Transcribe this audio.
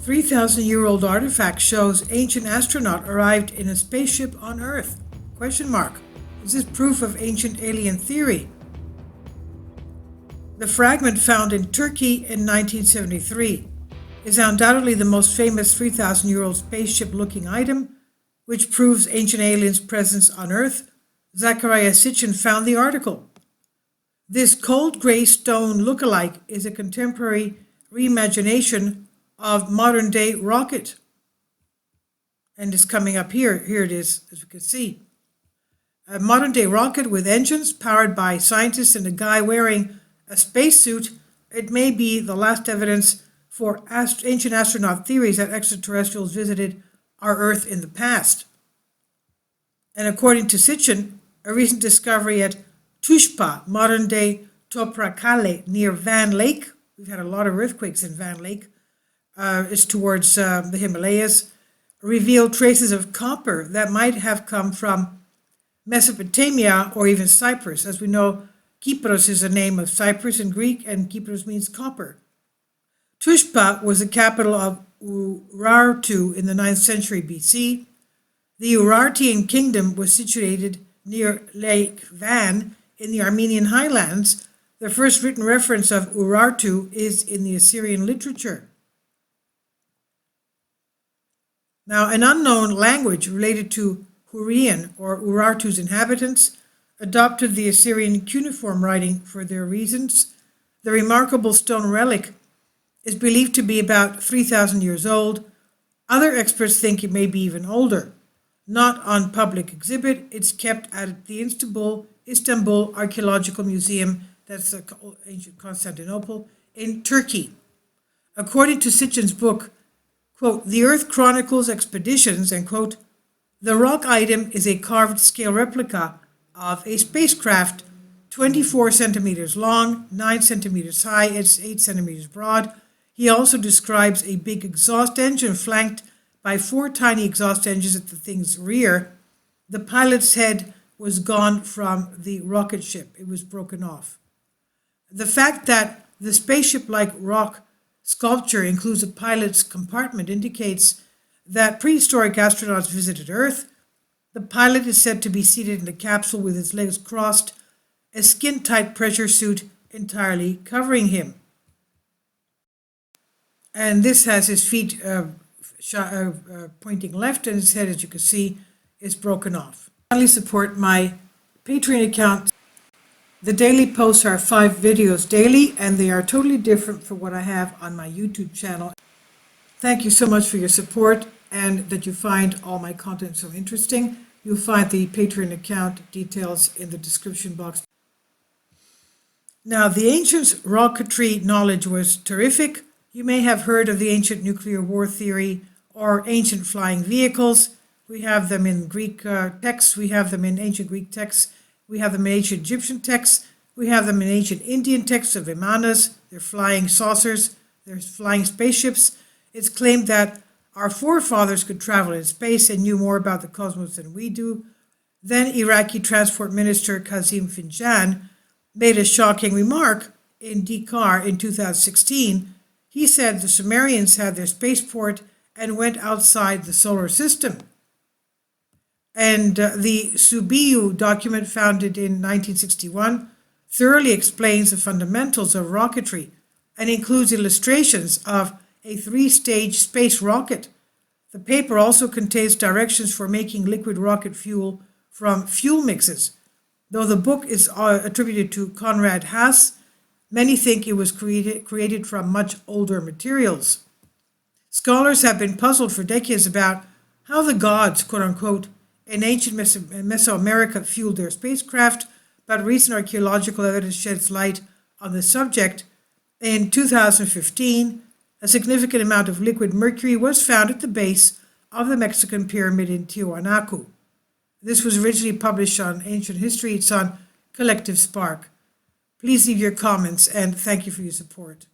3,000-year-old artifact shows ancient astronaut arrived in a spaceship on Earth. Question mark. Is this proof of ancient alien theory? The fragment found in Turkey in 1973 is undoubtedly the most famous 3,000-year-old spaceship-looking item, which proves ancient aliens' presence on Earth. Zachariah Sitchin found the article. This cold gray stone look-alike is a contemporary reimagination of modern-day rocket. And it's coming up here. Here it is, as you can see. A modern-day rocket with engines powered by scientists and a guy wearing a spacesuit. It may be the last evidence for ancient astronaut theories that extraterrestrials visited our Earth in the past. And according to Sitchin, a recent discovery at Tushpa, modern-day Toprakale, near Van Lake, we've had a lot of earthquakes in Van Lake, it's towards the Himalayas, revealed traces of copper that might have come from Mesopotamia or even Cyprus. As we know, Kypros is a name of Cyprus in Greek, and Kypros means copper. Tushpa was the capital of Urartu in the 9th century BC. The Urartian kingdom was situated near Lake Van in the Armenian highlands. The first written reference of Urartu is in the Assyrian literature. Now, an unknown language related to Hurrian, or Urartu's inhabitants, adopted the Assyrian cuneiform writing for their reasons. The remarkable stone relic is believed to be about 3,000 years old. Other experts think it may be even older. Not on public exhibit, it's kept at the Istanbul Archaeological Museum, that's ancient Constantinople, in Turkey. According to Sitchin's book, quote, The Earth Chronicles Expeditions, and quote, the rock item is a carved scale replica of a spacecraft 24 centimeters long, 9 centimeters high, it's 8 centimeters broad. He also describes a big exhaust engine flanked by 4 tiny exhaust engines at the thing's rear. The pilot's head was gone from the rocket ship. It was broken off. The fact that the spaceship-like rock sculpture includes a pilot's compartment indicates that prehistoric astronauts visited Earth. The pilot is said to be seated in a capsule with his legs crossed, a skin-tight pressure suit entirely covering him. And this has his feet pointing left, and his head, as you can see, is broken off. Finally, support my Patreon account. The daily posts are 5 videos daily, and they are totally different from what I have on my YouTube channel. Thank you so much for your support and that you find all my content so interesting. You'll find the Patreon account details in the description box. Now, the ancients' rocketry knowledge was terrific. You may have heard of the ancient nuclear war theory or ancient flying vehicles. We have them in Greek texts. We have them in ancient Greek texts. We have them in ancient Egyptian texts. We have them in ancient Indian texts of Vimanas. They're flying saucers. They're flying spaceships. It's claimed that our forefathers could travel in space and knew more about the cosmos than we do. Then Iraqi Transport Minister Kazim Finjan made a shocking remark in Dakar in 2016. He said the Sumerians had their spaceport and went outside the solar system. And the Subiu document, founded in 1961, thoroughly explains the fundamentals of rocketry and includes illustrations of a 3-stage space rocket. The paper also contains directions for making liquid rocket fuel from fuel mixes. Though the book is attributed to Conrad Haas, many think it was created from much older materials. Scholars have been puzzled for decades about how the gods, quote-unquote, in ancient Mesoamerica fueled their spacecraft, but recent archaeological evidence sheds light on the subject. In 2015, a significant amount of liquid mercury was found at the base of the Mexican pyramid in Tiwanaku. This was originally published on Ancient History. It's on Collective Spark. Please leave your comments, and thank you for your support.